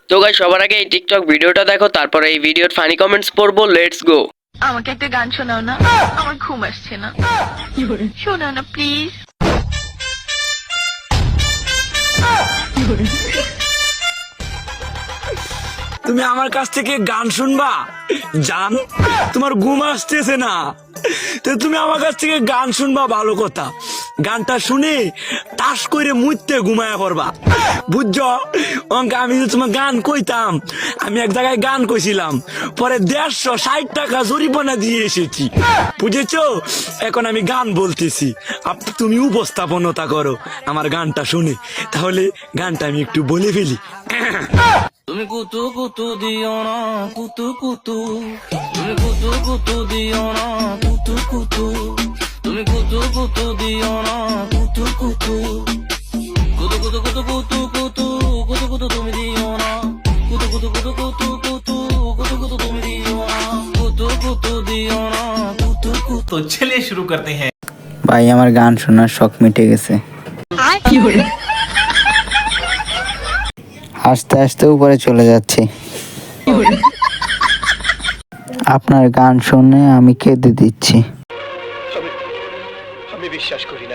তো গাইস সবার আগে এই টিকটক ভিডিওটা দেখো, তারপরে এই ভিডিওর ফানি কমেন্টস পড়বো। Let's go. আমাকে একটা গান শোনাও না, আমার ঘুম আসছে না। শোনাও না প্লিজ। তুমি আমার কাছ থেকে গান শুনবা জান? তোমার ঘুম আসতেছে না, তো তুমি আমার কাছ থেকে গান শুনবা, ভালো কথা। গানটা শুনে তাস করে মুইতে ঘুমায়া পড়বা, বুঝছো? আমি যে তোমার গান কইতাম, আমি এক জায়গায় গান কইছিলাম, পরে 160 টাকা জরিমানা দিয়ে এসেছি, বুঝেছো? এখন আমি গান বলতেছি, তুমি উপস্থাপনতা করো আমার গানটা শুনে। তাহলে গানটা আমি একটু বলে ফেলি। তুমি কুতু কুতু দিও না কুতু কুতু, তুমি কুতু কুতু দিও না কুতু কুতু, তুমি কুতু কুতু দিও না কুতু কুতু, কুতু কুতু কুতু কুতু কুতু কুতু কুতু তুমি দিও না, কুতু কুতু কুতু কুতু কুতু কুতু কুতু তুমি দিও না, কুতু কুতু দিও না কুতু কুতু। तो चलिए शुरू करते हैं। ভাই আমার গান শোনার শখ মিটে গেছে। আস্তে আস্তে উপরে চলে যাচ্ছি। আপনার গান শুনে আমি কেঁদে দিচ্ছি। আমি বিশ্বাস করি না।